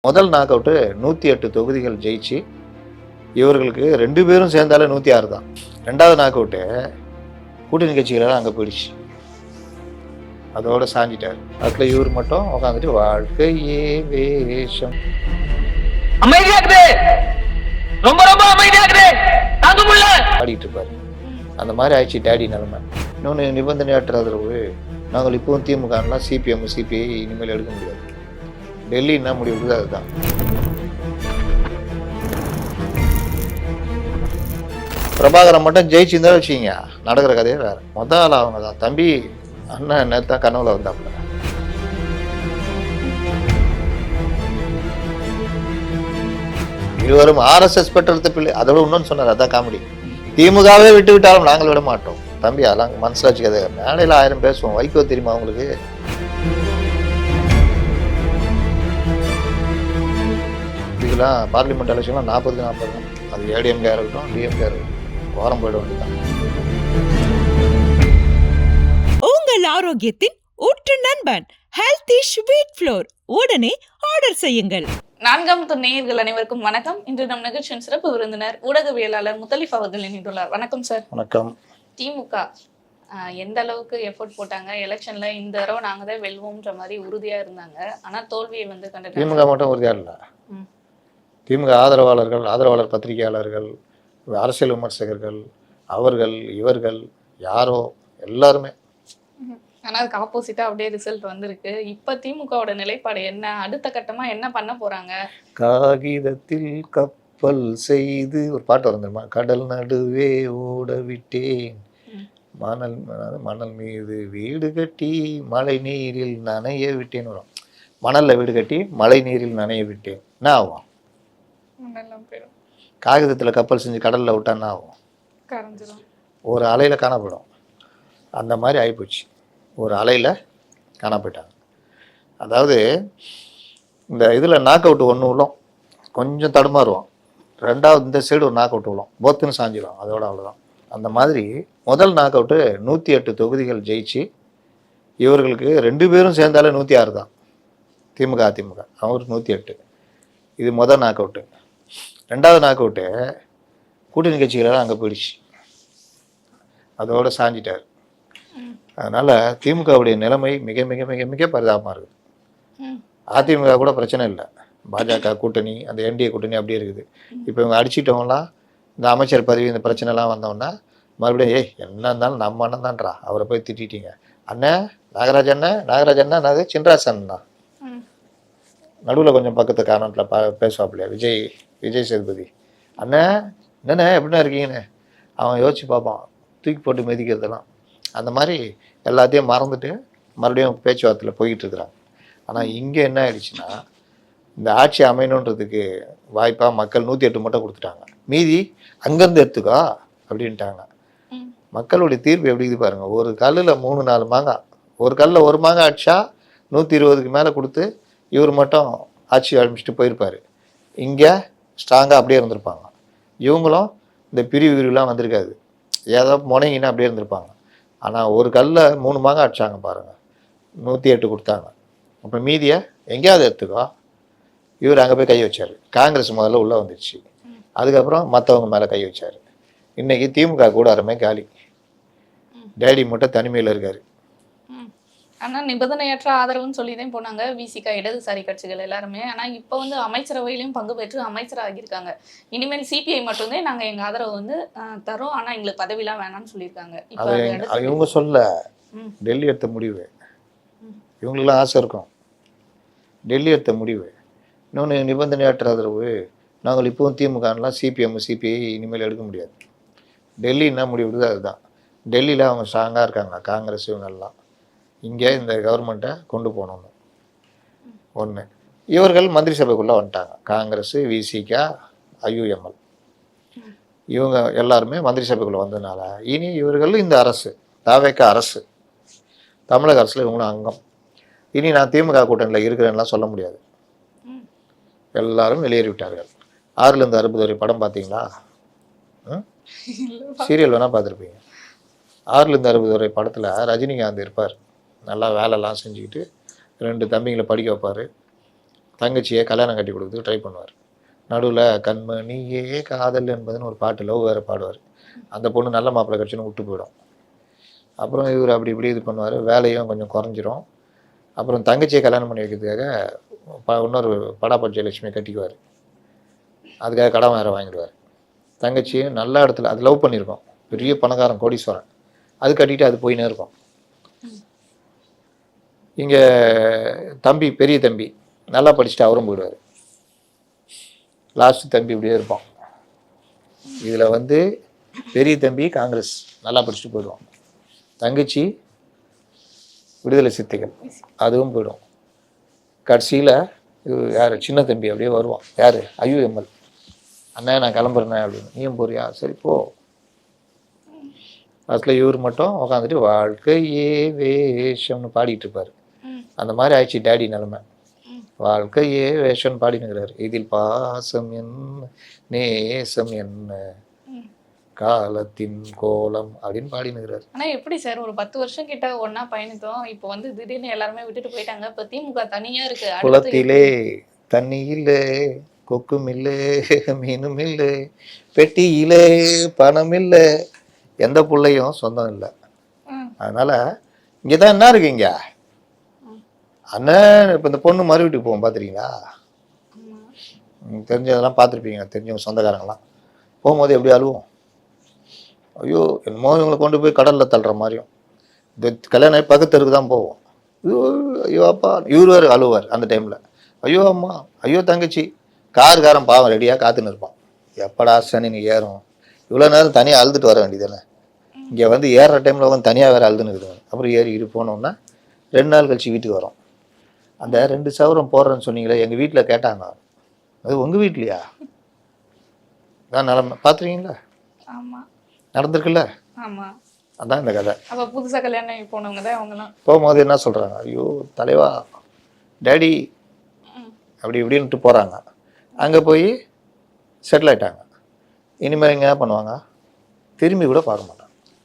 முதல் knock out 108 தொகுதிகள் ஜெயிச்சு இவர்களுக்கு 2 பேரும் சேர்ந்தாலே 106 தான். 2வது நாக் அவுட்டு கூட்டணி கட்சிகளெல்லாம் அங்கே போயிடுச்சு. அதோட சாஞ்சிட்டார். அதுல இவர் மட்டும் உட்காந்துட்டு வாழ்க்கையே வேஷம் ஆடிட்டு இருப்பாரு. அந்த மாதிரி ஆயிடுச்சு டேடி நிலைமை. இன்னொன்று நிபந்தனையற்ற ஆதரவு. நாங்கள் இப்போவும் திமுகலாம் சிபிஎம் சிபிஐ இனிமேல் எடுக்க முடியாது. டெல்லி என்ன முடிவு அதுதான். பிரபாகரன் மட்டும் ஜெயிச்சிருந்தா வச்சுக்கிங்க, நடக்கிற கதையே வேற. முதல்ல அவங்க தான் தம்பி அண்ணன் நேரத்தா கனவுல வந்தாப்புல. இருவரும் RSS பெற்றது பிள்ளை. அதோட இன்னொன்னு சொன்னார், அதான் காமெடி. திமுகவே விட்டு விட்டாலும் நாங்கள் விட மாட்டோம். தம்பி அதெல்லாம் மனசுல வச்சுக்காது. மேடையில் 1000 பேசுவோம். வைகோ தெரியுமா அவங்களுக்கு? இதுக்கெல்லாம் பார்லிமெண்ட் எலெக்ஷன்லாம் 40க்கு 40 தான். அது ஏடிஎம்கே இருக்கட்டும் டிஎம்கே இருக்கட்டும், வாரம் போயிட வேண்டியதான். உங்கள் ஆரோக்கியத்தின் ஊற்று நண்பன் ஹெல்தி ஸ்வீட் ஃப்ளோர் உடனே ஆர்டர் செய்யுங்கள். 4ஆம் நேயர்கள் அனைவருக்கும் வணக்கம். இன்று நம் நிகழ்ச்சியின் சிறப்பு விருந்தினர் ஊடகவியலாளர் முத்தலிஃப் அவர்கள் இணைந்துள்ளார். வணக்கம் சார். வணக்கம். திமுக எந்த அளவுக்கு எஃபோர்ட் போட்டாங்க எலெக்ஷன்ல? இந்த தடவை நாங்க தான் வெல்வோம்ன்ற மாதிரி உறுதியா இருந்தாங்க. ஆனா தோல்வியை கண்டு திமுக மட்டும் உறுதியா இல்லை. திமுக ஆதரவாளர் பத்திரிகையாளர்கள், அரசியல் விமர்சகர்கள், அவர்கள் இவர்கள் யாரோ எல்லாருமே. ஆனா அதுக்கு ஆப்போசிட்டா அப்படியே ரிசல்ட் வந்திருக்கு. இப்ப திமுகவோட நிலைப்பாடு என்ன? அடுத்த கட்டமா என்ன பண்ண போறாங்க? காகிதத்தில் கப்பல் செய்து ஒரு பாட்டு வந்துருமா, கடல் நடுவே ஓட விட்டேன், மணல் மீது வீடு கட்டி மழை நீரில் நனைய விட்டேன்னு வரும். மணல்ல வீடு கட்டி மழை நீரில் நனைய விட்டேன் என்ன ஆகும்? காகிதத்தில் கப்பல் செஞ்சு கடலில் விட்டா என்ன ஆகும்? ஒரு அலையில் காணப்படும். அந்த மாதிரி ஆகிப்போச்சு. ஒரு அலையில் காண போயிட்டாங்க. அதாவது இந்த இதில் நாக் அவுட் ஒன்று விழும், கொஞ்சம் தடுமாறுவோம். 2வது இந்த சைடு ஒரு நாக் அவுட் விழும், போத்துன்னு சாஞ்சிடும். அதோட அவ்வளோதான். அந்த மாதிரி முதல் நாக் அவுட்டு 108 தொகுதிகள் ஜெயிச்சு இவர்களுக்கு 2 பேரும் சேர்ந்தாலே 106 தான். திமுக அதிமுக அவருக்கு 108. இது முதல் நாக் அவுட்டு. 2வது நாக் அவுட்டு கூட்டணி கட்சிகளெல்லாம் அங்கே போயிடுச்சு. அதோட சாஞ்சிட்டார். அதனால் திமுகவுடைய நிலைமை மிக மிக மிக மிக பரிதாபமாக இருக்குது. அதிமுக கூட பிரச்சனை இல்லை, பாஜக கூட்டணி அந்த என்டிஏ கூட்டணி அப்படியே இருக்குது. இப்போ இவங்க அடிச்சிட்டவங்களாம் இந்த அமைச்சர் பதவி இந்த பிரச்சனைலாம் வந்தோன்னா மறுபடியும் என்ன இருந்தாலும் நம்ம அண்ணன் தான்றா, அவரை போய் திட்டிட்டீங்க அண்ணன் நாகராஜ் அண்ணன் அது சின்ராஜ் அண்ணா நடுவில் கொஞ்சம் பக்கத்து காரணத்தில் பேசுவாப்பில்லையா விஜய் சேதுபதி அண்ணன் என்னண்ணே எப்படின்னா இருக்கீங்கன்னு அவன் யோசிச்சு பார்ப்பான், தூக்கி போட்டு மிதிக்கிறதெல்லாம். அந்த மாதிரி எல்லாத்தையும் மறந்துட்டு மறுபடியும் பேச்சுவார்த்தையில் போய்கிட்டு இருக்கிறாங்க. ஆனால் இங்கே என்ன ஆயிடுச்சுன்னா, இந்த ஆட்சி அமையணுன்றதுக்கு வாய்ப்பாக மக்கள் 108 மட்டும் கொடுத்துட்டாங்க. மீதி அங்கேருந்து எடுத்துக்கோ அப்படின்ட்டாங்க. மக்களுடைய தீர்ப்பு எப்படி இது பாருங்க. ஒரு கல்லில் 3-4 மாங்காய், ஒரு கல்லில் ஒரு மாங்காய் அடிச்சா 120க்கு மேலே கொடுத்து இவர் மட்டும் ஆட்சி ஆரம்பிச்சுட்டு போயிருப்பார். இங்கே ஸ்ட்ராங்காக அப்படியே இருந்திருப்பாங்க. இவங்களும் இந்த பிரிவுலாம் வந்திருக்காது, ஏதோ முனைங்கன்னா அப்படியே இருந்திருப்பாங்க. ஆனால் ஒரு கல்லில் 3 மாங்காய் அடிச்சாங்க பாருங்கள், 108 கொடுத்தாங்க. அப்போ மீதியை எங்கேயாவது எடுத்துக்கோ. இவர் அங்கே போய் கை வச்சார். காங்கிரஸ் முதல்ல உள்ளே வந்துடுச்சு, அதுக்கப்புறம் மற்றவங்க மேலே கை வச்சார். இன்றைக்கி திமுக கூடாரமே காலி, டேடி மட்டும் தனிமையில் இருக்கார். ஆனால் நிபந்தனையற்ற ஆதரவுன்னு சொல்லி தான் போனாங்க விசிக இடதுசாரி கட்சிகள் எல்லாருமே. ஆனால் இப்போ அமைச்சரவையிலையும் பங்கு பெற்று அமைச்சராக ஆகியிருக்காங்க. இனிமேல் சிபிஐ மட்டும்தான் நாங்கள் எங்கள் ஆதரவு தரோம், ஆனால் எங்களுக்கு பதவிலாம் வேணாம்னு சொல்லியிருக்காங்க. இவங்க சொல்ல டெல்லி எடுத்த முடிவு. இவங்களுக்குலாம் ஆசை இருக்கும், டெல்லி எடுத்த முடிவு. இன்னொன்று நிபந்தனையற்ற ஆதரவு. நாங்கள் இப்போவும் திமுகலாம் சிபிஎம் சிபிஐ இனிமேல் எடுக்க முடியாது. டெல்லி என்ன முடிவு அதுதான். டெல்லியில் அவங்க ஸ்ட்ராங்காக இருக்காங்க, காங்கிரஸ் இவங்கெல்லாம். இங்கே இந்த கவர்மெண்ட்டை கொண்டு போகணுன்னு ஒன்று. இவர்கள் மந்திரி சபைக்குள்ளே வந்துட்டாங்க. காங்கிரஸ், விசிக, ஐயுஎம்எல் இவங்க எல்லாருமே மந்திரி சபைக்குள்ளே வந்ததுனால இனி இவர்கள் இந்த அரசு தாவேக்க அரசு, தமிழக அரசில் இவங்களும் அங்கம். இனி நான் திமுக கூட்டணியில் இருக்கிறேன்லாம் சொல்ல முடியாது. எல்லாரும் வெளியேறிவிட்டார்கள். 6லேருந்து 60 வரை படம் பார்த்தீங்களா? சீரியல் வேணால் பார்த்துருப்பீங்க. 6லேருந்து 60 வரை படத்தில் ரஜினிகாந்த் இருப்பார். நல்லா வேலைலாம் செஞ்சுக்கிட்டு 2 தம்பிங்களை படிக்க வைப்பார். தங்கச்சியை கல்யாணம் கட்டி கொடுத்து ட்ரை பண்ணுவார். நடுவில் கண்மணியே காதல் என்பதுன்னு ஒரு பாட்டு லவ் வேறு பாடுவார். அந்த பொண்ணு நல்ல மாப்பிள்ளை கட்சின்னு விட்டு போயிடும். அப்புறம் இவர் அப்படி இப்படி இது பண்ணுவார், வேலையும் கொஞ்சம் குறைஞ்சிரும். அப்புறம் தங்கச்சியை கல்யாணம் பண்ணி வைக்கிறதுக்காக இன்னொரு படாப்பட் ஜெயலட்சுமியை கட்டிக்குவார். அதுக்காக கடன் வேறு வாங்கிடுவார். தங்கச்சியும் நல்ல இடத்துல அது லவ் பண்ணியிருக்கோம், பெரிய பணக்காரன் கோடீஸ்வரன், அது கட்டிட்டு அது போயினே இருக்கும். இங்கே தம்பி பெரிய தம்பி நல்லா படிச்சுட்டு அவரும் போயிடுவார். லாஸ்ட்டு தம்பி இப்படியே இருப்பான். இதில் வந்து பெரிய தம்பி காங்கிரஸ் நல்லா படிச்சுட்டு போயிடுவான். தங்கச்சி விடுதலை சிறுத்தைகள் அதுவும் போயிடும். கடைசியில் யார் சின்ன தம்பி அப்படியே வருவான். யார் IUML அண்ணா நான் கிளம்புறேண்ணே அப்படின்னு. நீயும் போறியா, சரி போ. அதில் இவர் மட்டும் உட்காந்துட்டு வாழ்க்கையே வேஷம்னு பாடிட்டு இருப்பார். அந்த மாதிரி ஆயிடுச்சு டேடி நிலைமை. வாழ்க்கையே வேஷம்னு பாடினுங்கிறாரு. இதில் பாசம் என்ன நேசம் என்ன காலத்தின் கோலம் அப்படின்னு பாடினுங்கிறாரு. ஆனா எப்படி சார் ஒரு 10 வருஷம் கிட்ட ஒன்னா பயணித்தோம், இப்போ வந்து திடீர்னு எல்லாருமே விட்டுட்டு போயிட்டாங்க. இப்ப திமுக தனியா இருக்கு. குளத்திலே தண்ணி இல்லை, கொக்கும் இல்லை, மீனும் இல்லை, பெட்டியிலே பணம் இல்லை, எந்த பிள்ளையும் சொந்தம் இல்லை. அதனால இங்கதான் என்ன இருக்கு, இங்க அண்ணன் இப்போ இந்த பொண்ணு மறு வீட்டுக்கு போவோம் பார்த்துருக்கீங்களா? தெரிஞ்சதெல்லாம் பார்த்துருப்பீங்க, தெரிஞ்சவங்க சொந்தக்காரங்களாம் போகும்போது எப்படி அழுவோம். ஐயோ என்னமோ இவங்களை கொண்டு போய் கடலில் தள்ளுற மாதிரியும். இந்த கல்யாணம் பக்கத்துக்கு தான் போவோம். ஐயோ அப்பா இவர் வேறு அழுவார் அந்த டைமில். ஐயோ அம்மா, ஐயோ தங்கச்சி. காருக்காரன் பாவம் ரெடியாக காத்துன்னு இருப்பான், எப்படா சனி நீ ஏறும். இவ்வளோ நேரம் தனியாக அழுதுட்டு வர வேண்டியதானே. இங்கே வந்து ஏறுற டைமில் வந்து தனியாக வேறு அழுதுன்னு இருக்குதுங்க. அப்புறம் ஏறி போனோன்னா 2 நாள் கழிச்சு வீட்டுக்கு வரோம். அந்த 2 சவரம் போடுறேன்னு சொன்னீங்களே, எங்கள் வீட்டில் கேட்டாங்க. அது உங்கள் வீட்லையா? அதான் நிலமை பார்த்துருக்கீங்களா? ஆமாம் நடந்திருக்குல்ல. ஆமாம் அதான் இந்த கதை. அப்போ புதுசாக கல்யாணம் போனவங்க தான் அவங்கலாம். போகும்போது என்ன சொல்கிறாங்க, ஐயோ தலைவா டேடி அப்படி இப்படின்ட்டு போகிறாங்க. அங்கே போய் செட்டில் ஆகிட்டாங்க. இனிமேல் எங்கே பண்ணுவாங்க, திரும்பி கூட பார்க்க மாட்டாங்க.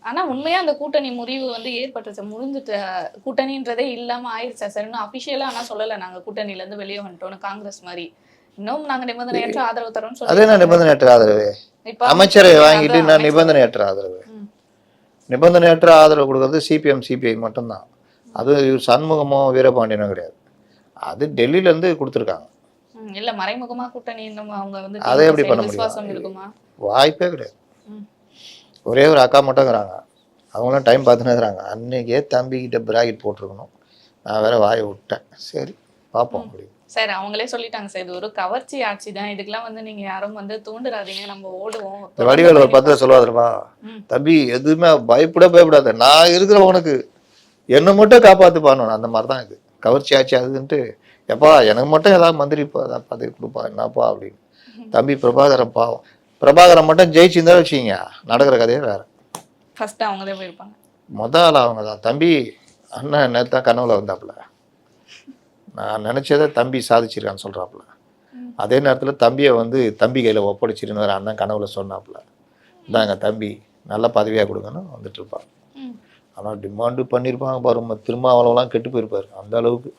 ஆனா உண்மையா அந்த கூட்டணி முறிவு வந்து ஏற்பட்டுச்சு, முடிஞ்சுட்டு கூட்டணின்றதே இல்லாம ஆயிடுச்சா சார்? இன்னும் அபிஷியலா ஆனா சொல்லல நாங்க கூட்டணியில இருந்து வெளியே வந்துட்டோம்னு காங்கிரஸ் மாதிரி. இன்னும் நாங்க நிபந்தனையற்ற ஆதரவு தரோம்னு சொல்லி. அதே நான் நிபந்தனையற்ற ஆதரவு அமைச்சரை வாங்கிட்டு நான் நிபந்தனையற்ற ஆதரவு. நிபந்தனையற்ற ஆதரவு கொடுக்கறது CPM CPI மட்டும்தான். அது சண்முகமோ வீரபாண்டியனோ கிடையாது. அது டெல்லியில இருந்து கொடுத்துருக்காங்க. இல்ல மறைமுகமா கூட்டணி அவங்க வந்து அதை எப்படி பண்ண விசுவாசம் முடியும்? இருக்குமா? வாய்ப்பே கிடையாது. ஒரே ஒரு அக்கா மட்டும்ங்கிறாங்க, அவங்களும் டைம் பார்த்துன்னு இருக்கிறாங்க. அன்னைக்கே தம்பிக்கிட்ட பிராக்கெட் போட்டிருக்கணும், நான் வேற வாயை விட்டேன். சரி பார்ப்போம் அப்படி. சார் அவங்களே சொல்லிட்டாங்க சார், இது ஒரு கவர்ச்சி ஆட்சி தான், இதுக்கெல்லாம் வந்து நீங்க யாரும் வந்து தூண்டுறாதீங்க, நம்ம ஓடுவோம். வடிவேல் ஒரு 10 சொல்லுவாருமா, தம்பி எதுவுமே பயப்படாத, நான் இருக்கிற உனக்கு என்னை மட்டும் காப்பாற்றுப்பானு. அந்த மாதிரி தான் இது கவர்ச்சி ஆட்சி. அதுன்ட்டு எப்பா எனக்கு மட்டும் ஏதாவது மந்திரி பதவி கொடுப்பா என்னப்பா அப்படின்னு. தம்பி பிரபாகரன் பாவம், பிரபாகரன் மட்டும் ஜெயிச்சிருந்தா வச்சுக்கிங்க, நடக்கிற கதையே வேற. ஃபர்ஸ்ட் அவங்க தான் போயிருப்பாங்க, முதல்ல அவங்க தான். தம்பி அண்ணன் நேற்று கனவுல வந்தாப்புல, நான் நினச்சதை தம்பி சாதிச்சிருக்கான்னு சொல்கிறாப்புல. அதே நேரத்தில் தம்பியை வந்து தம்பி கையில் ஒப்படைச்சிருன்னு வேறு அண்ணன் கனவுல சொன்னாப்புல. இந்தாங்க தம்பி நல்ல பதவியாக கொடுங்கன்னு வந்துட்டு இருப்பாங்க. ஆனால் டிமாண்டு பண்ணியிருப்பாங்க பாருங்க, திருமாவளவெல்லாம் கெட்டு போயிருப்பார் அந்த அளவுக்கு.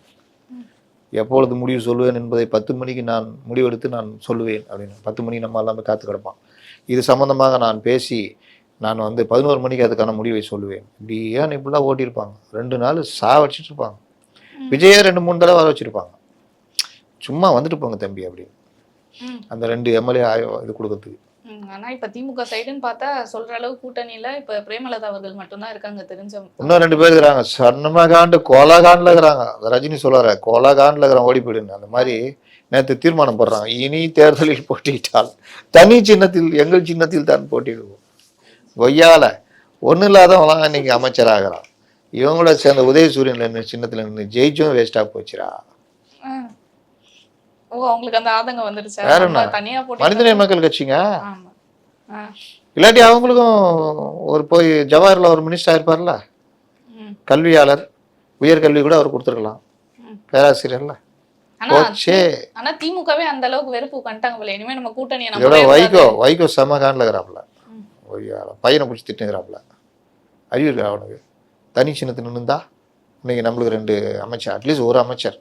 எப்பொழுது முடிவு சொல்லுவேன் என்பதை 10 மணிக்கு நான் முடிவெடுத்து நான் சொல்லுவேன் அப்படின்னு 10 மணிக்கு நம்ம எல்லாமே காத்து கிடப்பான். இது சம்மந்தமாக நான் பேசி நான் வந்து 11 மணிக்கு அதுக்கான முடிவை சொல்லுவேன். இப்படியே இப்படிலாம் ஓட்டியிருப்பாங்க. 2 நாள் வச்சுட்டு இருப்பாங்க. விஜயை 2-3 தடவை வர வச்சுருப்பாங்க. சும்மா வந்துட்டு போங்க தம்பி அப்படின்னு அந்த 2 MLA இது கொடுக்கறதுக்கு. ஆனா இப்ப திமுக சைடுன்னு பார்த்தா சொல்ற அளவு கூட்டணியில இப்ப பிரேமலதா அவர்கள் மட்டும்தான் இருக்காங்க தெரிஞ்ச. இன்னும் 2 பேர் இருக்கிறாங்க, சர்மகாண்டு கோலகாண்டில் இருக்கிறாங்க. ரஜினி சொல்லுவார கோலகாண்டில் இருக்கிறான் ஓடி போயிடுன்னு. அந்த மாதிரி நேற்று தீர்மானம் போடுறாங்க, இனி தேர்தலில் போட்டியிட்டால் தனி சின்னத்தில் எங்கள் சின்னத்தில் தான் போட்டியிடுவோம். கொய்யால ஒன்றும் இல்லாதவங்களாம் இன்னைக்கு அமைச்சராகிறான். இவங்களோட சேர்ந்த உதயசூரியன்ல சின்னத்துல நின்று ஜெயிச்சும் வேஸ்டா போச்சுரா. ஓ அவங்களுக்கு அந்த ஆதங்கம் வந்துருச்சு. வேற என்ன, தனியா போட்டி மனிதநேய மக்கள் கட்சிங்க. ஆமா இல்லாட்டி அவங்களுக்கும் ஒரு போய் ஜவஹர்ல ஒரு மினிஸ்டர் ஆயிருப்பார்ல, கல்வியாளர், உயர்கல்வி கூட அவர் கொடுத்துருக்கலாம், பேராசிரியர்ல. ஆனா திமுகவே அந்த அளவுக்கு வெறுப்பு கண்டாங்க போல. இனிமே நம்ம கூட்டணியை இதோட வைகோ செமகான்ல இருக்கிறாப்ல, பையனை பிடிச்சி திட்டுங்கிறாப்ல. அறிவு இருக்கா அவனுக்கு? தனி சின்னத்து நின்றுந்தா இன்னைக்கு நம்மளுக்கு 2 அமைச்சர், அட்லீஸ்ட் ஒரு அமைச்சர்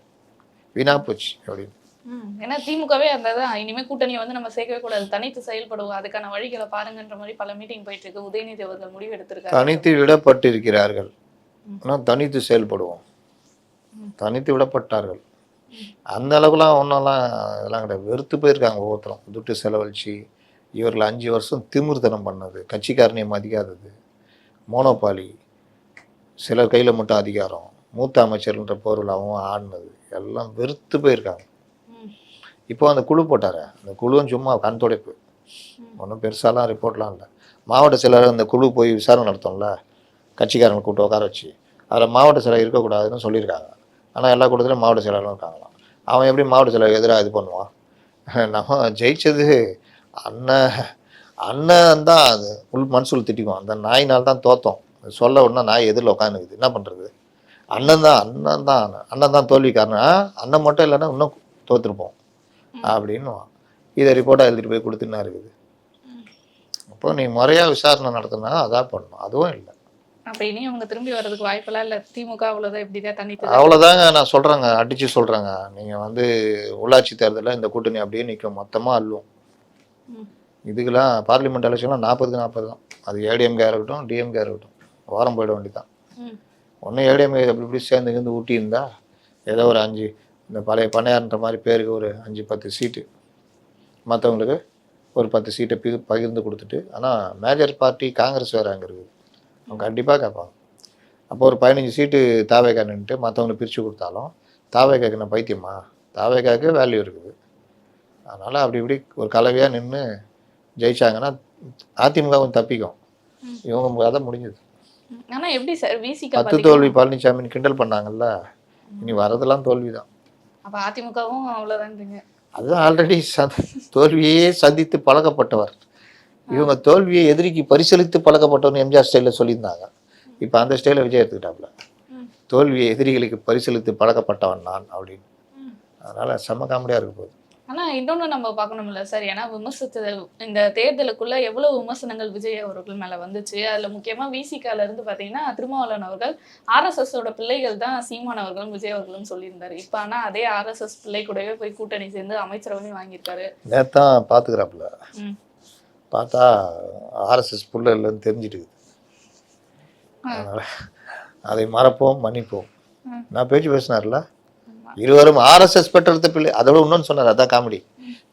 வீணா போச்சு அப்படின்னு. ஏன்னா திமுகவே அந்த இனிமே கூட்டணியை வந்து நம்ம சேர்க்கவே கூடாது, தனித்து செயல்படுவோம், அதுக்கான வழிகளை பாருங்கன்ற மாதிரி பல மீட்டிங் போயிட்டு இருக்கு. உதயநிதி அவர்கள் முடிவு எடுத்திருக்காரு. தனித்து விடப்பட்டிருக்கிறார்கள், ஆனால் தனித்து செயல்படுவோம். தனித்து விடப்பட்டார்கள். அந்த அளவுக்குலாம் ஒன்றெல்லாம் இதெல்லாம் கிடையாது. வெறுத்து போயிருக்காங்க ஒவ்வொருத்தரும். துட்டு செலவழிச்சு இவர்கள் 5 வருஷம் திமிர்த்தனம் பண்ணது, கட்சிக்காரனையும் மதிக்காதது, மோனோபாலி, சிலர் கையில் மட்டும் அதிகாரம், மூத்த அமைச்சர்ன்ற பொருள் அவங்க ஆடினது எல்லாம் வெறுத்து போயிருக்காங்க. இப்போ அந்த குழு போட்டார். அந்த குழுவும் சும்மா கண் துடைப்பு, ஒன்றும் பெருசாலாம் ரிப்போர்ட்லாம் இல்லை. மாவட்ட செயலர் அந்த குழு போய் விசாரணை நடத்தோம்ல, கட்சிக்காரங்களை கூப்பிட்டு உட்கார வச்சு, அதில் மாவட்ட செயலர் இருக்கக்கூடாதுன்னு சொல்லியிருக்காங்க. ஆனால் எல்லா கூட்டத்திலும் மாவட்ட செயலரும் இருக்காங்களாம். அவன் எப்படி மாவட்ட செயலர் எதிராக இது பண்ணுவான்? நம்ம ஜெயிச்சது அண்ணன் தான். அது மனசுல திட்டிக்குவோம், அந்த நாயினால் தான் தோத்தோம் சொல்ல உடனே நாய் எதிரில் உட்காந்துக்குது, என்ன பண்ணுறது? அண்ணன் தான் தோல்வி காரணம். அண்ணன் மட்டும் இல்லைன்னா இன்னும் தோற்றுருப்போம் அப்படின்னு இதை ரிப்போர்ட்டாக எழுதிட்டு போய் கொடுத்துன்னா இருக்குது. அப்போ நீ முறையாக விசாரணை நடத்தினா அதான் பண்ணணும். அதுவும் இல்லை. அப்ப இனி அவங்க திரும்பி வர்றதுக்கு வாய்ப்பெல்லாம் இல்லை. திமுக அவ்வளோதான், இப்படிதான் தனித்து அவ்வளோதாங்க. நான் சொல்கிறேங்க, அடித்து சொல்கிறேங்க. நீங்கள் வந்து உள்ளாட்சி தேர்தலில் இந்த கூட்டணி அப்படியே நிற்கும், மொத்தமாக அள்ளும். இதுக்கெல்லாம் பார்லிமெண்ட் எலெக்ஷன்லாம் 40க்கு 40 தான். அது ஏடிஎம்கே இருக்கட்டும் டிஎம்கே இருக்கட்டும், வாரம் போயிட வேண்டியதான். ஒன்றும் ஏடிஎம்கே எப்படி இப்படி சேர்ந்து ஊட்டியிருந்தா ஏதோ ஒரு 5 இந்த பழைய பண்ணையார்ன்ற மாதிரி பேருக்கு ஒரு 5-10 சீட்டு, மற்றவங்களுக்கு ஒரு 10 சீட்டை பகிர்ந்து கொடுத்துட்டு. ஆனால் மேஜர் பார்ட்டி காங்கிரஸ் வேறு அங்கே இருக்குது, அவங்க கண்டிப்பாக கேட்பாங்க. அப்போ ஒரு 15 சீட்டு தாவேக்கா நின்றுட்டு மற்றவங்களை பிரித்து கொடுத்தாலும் தாவேக்காக்கு நான் பைத்தியமா? தாவேக்காவுக்கு வேல்யூ இருக்குது. அதனால் அப்படி இப்படி ஒரு கலவையாக நின்று ஜெயிச்சாங்கன்னா அதிமுக கொஞ்சம் தப்பிக்கும். இவங்க கதை முடிஞ்சது. ஆனா எப்படி சார் விசிகா 10 தோல்வி பழனிசாமின்னு கிண்டல் பண்ணாங்கல்ல, இனி வரதெல்லாம் தோல்வி தான். அப்ப அதிமுகவும் அவ்வளவுதான்றீங்க? அதுதான் ஆல்ரெடி தோல்வியே சந்தித்து பழக்கப்பட்டவர். இவங்க தோல்வியை எதிரிக்கு பரிசீலித்து பழக்கப்பட்டவர்னு எம்ஜிஆர் ஸ்டைலில் சொல்லியிருந்தாங்க. இப்போ அந்த ஸ்டைலில் விஜய் எடுத்துக்கிட்டாப்புல, தோல்வியை எதிரிகளுக்கு பரிசீலித்து பழக்கப்பட்டவன் நான் அப்படின்னு. அதனால செம்ம காமெடியாக இருக்க போகுது. ஆனா இன்னொன்னு நம்ம பார்க்கணும்ல சார், ஏன்னா இந்த தேர்தலுக்குள்ள எவ்வளவு விமர்சனங்கள் விஜய் அவர்கள் மேல வந்துச்சு. அதுல முக்கியமா விசிகால இருந்து பாத்தீங்கன்னா திருமாவளவன் அவர்கள் ஆர்எஸ்எஸோட பிள்ளைகள் தான் சீமான் அவர்களும் விஜய் அவர்களும் சொல்லியிருந்தாரு. இப்ப ஆனா அதே ஆர்எஸ்எஸ் பிள்ளை கூடவே போய் கூட்டணி சேர்ந்து அமைச்சரவையும் வாங்கியிருக்காரு. நேத்தான் பாத்துக்கிறாப்புல, பார்த்தா ஆர்எஸ்எஸ் புள்ள இல்லைன்னு தெரிஞ்சிட்டு. அதனால அதை மறப்போம் மன்னிப்போம். நான் பேச்சு பேசினார்ல, இருவரும் ஆர்எஸ்எஸ் பெற்றெடுத்த பிள்ளை. அதோட இன்னொன்னு சொன்னார், அதான் காமெடி.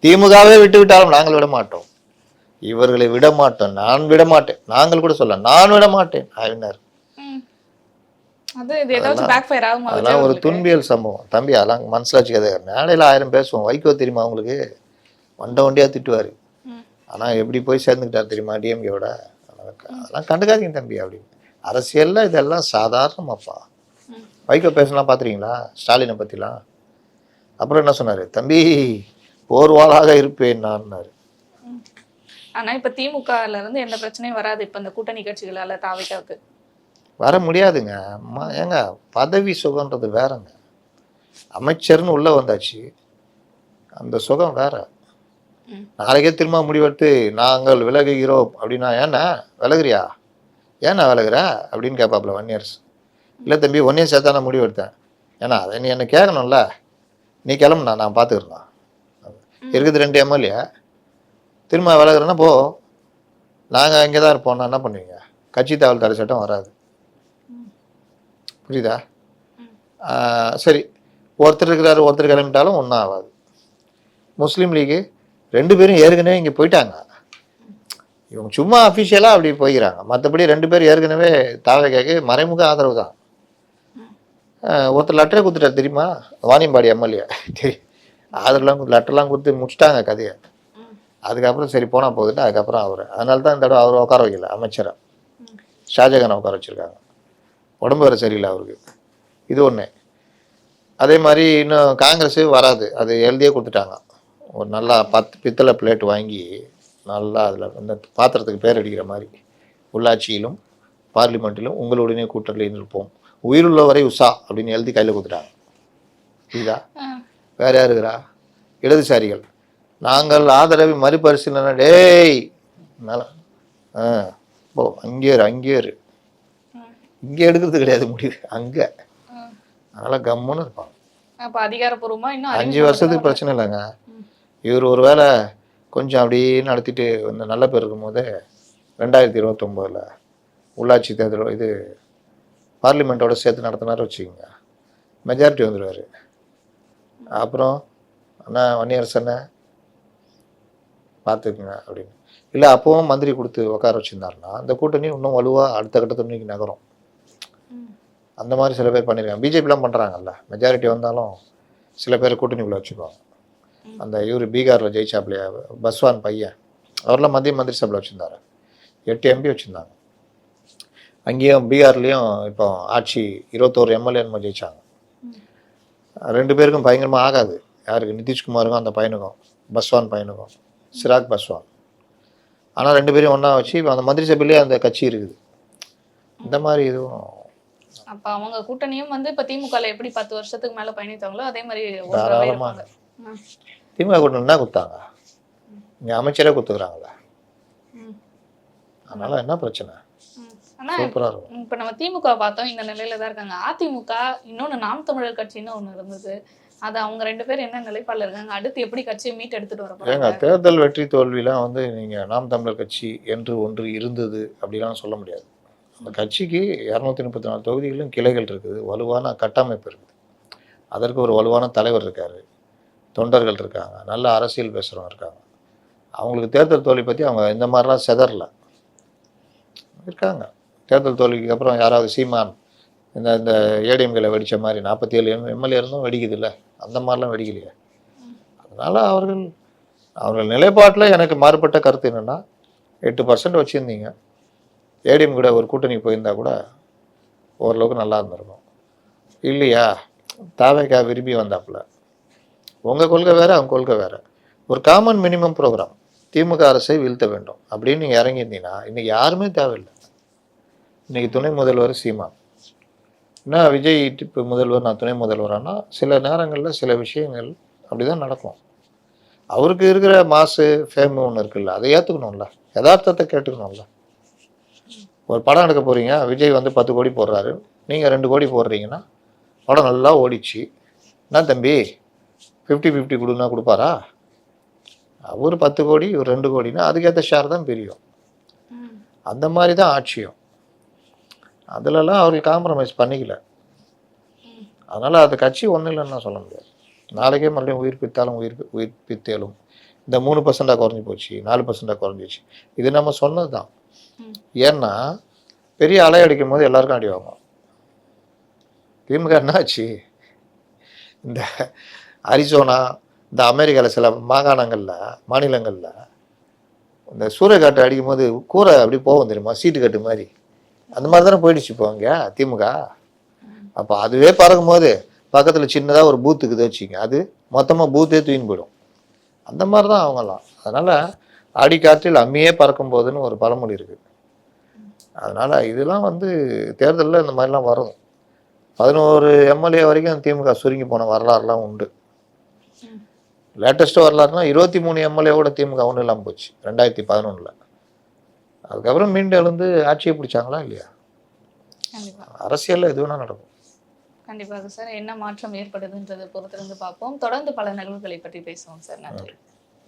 திமுகவே விட்டு விட்டாலும் நாங்கள் விட மாட்டோம், இவர்களை விட மாட்டோம், நான் விட மாட்டேன், நாங்கள் கூட சொல்ல நான் விட மாட்டேன் ஆவினார். அதெல்லாம் ஒரு துன்பியல் சம்பவம் தம்பி. அதெல்லாம் மனசுல வச்சுக்காது. மேடையில் 1000 பேசுவோம். வைகோ தெரியுமா அவங்களுக்கு? வண்டியா திட்டுவாரு. ஆனா எப்படி போய் சேர்ந்துக்கிட்டார் தெரியுமா டிஎம்கேவோட? அதெல்லாம் கண்டுக்காதீங்க தம்பி அப்படின்னு. அரசியல்ல இதெல்லாம் சாதாரணமாப்பா. வைகோ பேசலாம் பார்த்துருக்கீங்களா ஸ்டாலினை பற்றிலாம்? அப்புறம் என்ன சொன்னார்? தம்பி போர்வாளாக இருப்பேன் நான்னாரு. ஆனால் இப்போ திமுகல இருந்து எந்த பிரச்சனையும் வராது. இப்போ இந்த கூட்டணி கட்சிகளால் தாவைக்காவுக்கு வர முடியாதுங்க. ஏங்க பதவி சுகன்றது வேறங்க. அமைச்சர்னு உள்ளே வந்தாச்சு, அந்த சுகம் வேற. நாளைக்கே திரும்ப முடிவெடுத்து நாங்கள் விலகுகிறோம் அப்படின்னா, ஏன்னா விலகுறியா, ஏன்னா விலகுற அப்படின்னு கேட்பாப்புல வன்னியர்ஸ். இல்லை தம்பி ஒன்றையும் சேர்த்தா நான் முடிவு எடுத்தேன், ஏன்னா அதை நீ என்ன கேட்கணும்ல, நீ கிளம்புனா நான் பார்த்துக்கிறேன். இருக்குது 2 எம்எல்ஏ, திரும்ப விலகுறேன்னா போ, நாங்கள் இங்கே தான் இருப்போம்னா என்ன பண்ணுவீங்க? கட்சி தாவல் தடை சட்டம் வராது, புரியுதா? சரி, ஒருத்தர் இருக்கிறாரு, ஒருத்தர் கிளம்பிட்டாலும் ஒன்றும் ஆகாது. முஸ்லீம் லீகு 2 பேரும் ஏற்கனவே இங்கே போயிட்டாங்க. இவங்க சும்மா அஃபிஷியலாக அப்படி போய்கிறாங்க. மற்றபடி 2 பேர் ஏற்கனவே தாவேக்காக்கு மறைமுக ஆதரவு தான். ஒருத்தர் லெட்டரே கொடுத்துட்டார் தெரியுமா, வாணியம்பாடி எம்எல்ஏ. ஆதரவுலாம் லெட்டர்லாம் கொடுத்து முடிச்சிட்டாங்க கதையை. அதுக்கப்புறம் சரி போனால் போகுதுட்டு அதுக்கப்புறம் அவர். அதனால தான் இந்த தடவை அவரை உட்கார வைக்கல அமைச்சராக, ஷாஜகானை உட்கார வச்சுருக்காங்க. உடம்பு வேறு சரியில்லை அவருக்கு. இது ஒன்று. அதே மாதிரி இன்னும் காங்கிரஸு வராது, அது எழுதியே கொடுத்துட்டாங்க. ஒரு நல்லா 10 பித்தளை பிளேட் வாங்கி நல்லா அதில் இந்த பாத்திரத்துக்கு பேர் அடிக்கிற மாதிரி, உள்ளாட்சியிலும் பார்லிமெண்ட்டிலும் உங்களுடனே கூட்டணியில் இருப்போம், உயிருள்ளவரை உஷா அப்படின்னு எழுதி கையில் கொடுத்துட்டாங்க. இதுதா வேறு யார் இருக்கிறா? இடதுசாரிகள். நாங்கள் ஆதரவை மறுபரிசீலனை. டேய் மேலே போ, அங்கே இங்கே எடுக்கிறது கிடையாது முடிவு, அங்கே. அதனால் கம்முன்னு இருப்பாங்க. அப்ப அதிகாரப்பூர்வமா இன்னும் 5 அறிமுகம் வருஷத்துக்கு மட்டும்தான் பிரச்சனை இல்லைங்க. ம். இவர் ஒரு வேளை கொஞ்சம் அப்படியே நடத்திட்டு இந்த நல்ல பேர் இருக்கும்போது 2029 உள்ளாட்சி தேர்தல் இது பார்லிமெண்ட்டோட சேர்த்து நடத்தினாரு வச்சுக்கோங்க, மெஜாரிட்டி வந்துடுவார். அப்புறம் அண்ணா வன்னியரசண்ணே பார்த்துக்குங்க அப்படின்னு. இல்லை அப்போவும் மந்திரி கொடுத்து உட்கார வச்சுருந்தாருன்னா அந்த கூட்டணி இன்னும் வலுவாக அடுத்த கட்டத்துக்கு நகரும். ம். அந்த மாதிரி சில பேர் பண்ணியிருக்காங்க. பிஜேபிலாம் பண்ணுறாங்கல்ல, மெஜாரிட்டி வந்தாலும் சில பேர் கூட்டணிக்குள்ளே வச்சுக்குவாங்க. ம். அந்த இவர் பீகாரில் ஜெயிச்சாப்லையா பஸ்வான் பையன், அவரெல்லாம் மத்திய மந்திரி சபையில் வச்சுருந்தாரு. 8 எம்பி வச்சுருந்தாங்க. அங்கேயும் பீகார்லேயும் இப்போ ஆட்சி 21 எம்எல்ஏ நம்ம ஜெயிச்சாங்க. 2 பேருக்கும் பயங்கரமாக ஆகாது. யாருக்கு? நிதிஷ்குமாருக்கும் அந்த பையனுக்கும், பஸ்வான் பையனுக்கும், சிராக் பஸ்வான். ஆனால் 2 பேரையும் ஒன்றா வச்சு இப்போ அந்த மந்திரி சபையிலே அந்த கட்சி இருக்குது. இந்த மாதிரி இதுவும் அப்ப அவங்க கூட்டணியும் வந்து இப்ப திமுகல எப்படி 10 வருஷத்துக்கு மேல பயணித்தாங்களோ அதே மாதிரி ஒன்றாவே தாராளமாக. இருப்பாங்க. ம். திமுக கூட்டணி என்ன கொடுத்தாங்க? இங்கே அமைச்சரே கொடுத்துக்கிறாங்களே, ம். அதனால் என்ன பிரச்சனை? ம். ஆனா சூப்பராக இருக்கும். இப்ப நம்ம திமுக பார்த்தோம் இந்த நிலையில தான் இருக்காங்க. அதிமுக இன்னொன்னு நாம் தமிழர் கட்சின்னு ஒண்ணு இருந்தது. அது அவங்க 2 பேரும் என்ன நிலைப்பாடுல இருக்காங்க? அடுத்து எப்படி கட்சியை மீட் எடுத்துட்டு வர ஏங்க போறாங்க? தேர்தல் வெற்றி தோல்விலாம் வந்து நீங்கள் நாம் தமிழர் கட்சி என்று ஒன்று இருந்தது அப்படிலாம் சொல்ல முடியாது. அந்த கட்சிக்கு 234 தொகுதிகளும் கிளைகள் இருக்குது, வலுவான கட்டமைப்பு இருக்குது, அதற்கு ஒரு வலுவான தலைவர் இருக்கார், தொண்டர்கள் இருக்காங்க, நல்ல அரசியல் பேசுகிறவங்க இருக்காங்க. அவங்களுக்கு தேர்தல் தோல்வி பற்றி அவங்க இந்த மாதிரிலாம் செதறல இருக்காங்க. தேர்தல் தோல்விக்கு அப்புறம் யாராவது சீமான் இந்த இந்த ஏடிஎம்களை வெடித்த மாதிரி 47 எம்எல்ஏ இருந்தும் வெடிக்குது இல்லை, அந்த மாதிரிலாம் வெடிக்கலையே. அதனால் அவர்கள் நிலைப்பாட்டில் எனக்கு மாறுபட்ட கருத்து என்னென்னா, 8% வச்சுருந்தீங்க, ஏடிஎம் கூட ஒரு கூட்டணிக்கு போயிருந்தா கூட ஓரளவுக்கு நல்லா இருந்திருக்கும். இல்லையா, தாவேக்கா விரும்பி வந்தாப்புல, உங்கள் கொள்கை வேறு அவங்க கொள்கை வேறு, ஒரு காமன் மினிமம் ப்ரோக்ராம் திமுக அரசை வீழ்த்த வேண்டும் அப்படின்னு நீங்கள் இறங்கியிருந்தீங்கன்னா இன்றைக்கி யாருமே தேவையில்லை. இன்றைக்கி துணை முதல்வர் சீமான், என்ன விஜய் இப்போ முதல்வர் நான் துணை முதல்வரானா சில நேரங்களில் சில விஷயங்கள் அப்படி தான் நடக்கும். அவருக்கு இருக்கிற மாசு ஃபேம் ஒன்று இருக்குல்ல, அதை ஏற்றுக்கணும்ல, யதார்த்தத்தை கேட்டுக்கணும்ல. ஒரு படம் எடுக்க போகிறீங்க, விஜய் வந்து 10 கோடி போடுறாரு, நீங்கள் 2 கோடி போடுறீங்கன்னா படம் நல்லா ஓடிச்சு, என்ன தம்பி 50-50 கொடுன்னா கொடுப்பாரா? அவர் 10 கோடி ஒரு 2 கோடினா அதுக்கேற்ற ஷேர் தான் பிரியும். ம். அந்த மாதிரி தான் ஆட்சியும். அதிலலாம் அவர்கள் காம்ப்ரமைஸ் பண்ணிக்கல. அதனால் அந்த கட்சி ஒன்றும் இல்லைன்னு நான் சொல்ல முடியாது. நாளைக்கே மறுபடியும் உயிர்ப்பித்தாலும் உயிர்ப்பித்தேலும் இந்த 3% குறைஞ்சி போச்சு, 4% குறைஞ்சிச்சு, இது நம்ம சொன்னது தான். ஏன்னா பெரிய அலை அடிக்கும் போது எல்லாருக்கும் அடி வாங்கும். திமுக என்னாச்சு, இந்த அரிசோனா, இந்த அமெரிக்காவில் சில மாநிலங்களில் இந்த சூறைக்காற்று அடிக்கும் போது கூரை அப்படி போகும் தெரியுமா, சீட்டு கட்டு மாதிரி, அந்த மாதிரி தானே போயிடுச்சு இப்போ அங்கே திமுக. அப்போ அதுவே பறக்கும் போது பக்கத்தில் சின்னதாக ஒரு பூத்து இருக்குது வச்சுங்க, அது மொத்தமாக பூத்தே தூக்கின்னு போயிடும். அந்த மாதிரி தான் அவங்கெல்லாம். அதனால் ஆடிக்காற்றில் அம்மியே பறக்கும் போதுன்னு ஒரு பழமொழி இருக்குது. அதனால் இதெல்லாம் வந்து தேர்தலில் இந்த மாதிரிலாம் வரும். 11 எம்எல்ஏ வரைக்கும் திமுக சுருங்கி போன வரலாறுலாம் உண்டு. லேட்டஸ்ட்டு வரலாறுனா 23 எம்எல்ஏவோட திமுக ஒன்றும் இல்லாமல் போச்சு 2011. அதுக்கப்புறம் மீண்டும் எழுந்து ஆட்சியை பிடிச்சாங்களா இல்லையா? கண்டிப்பா. அரசியலில் எது வேணால் நடக்கும். கண்டிப்பாக சார். என்ன மாற்றம் ஏற்படுதுன்றதை பொறுத்திருந்து பார்ப்போம். தொடர்ந்து பல நிகழ்வுகளை பற்றி பேசுவோம் சார். நன்றி.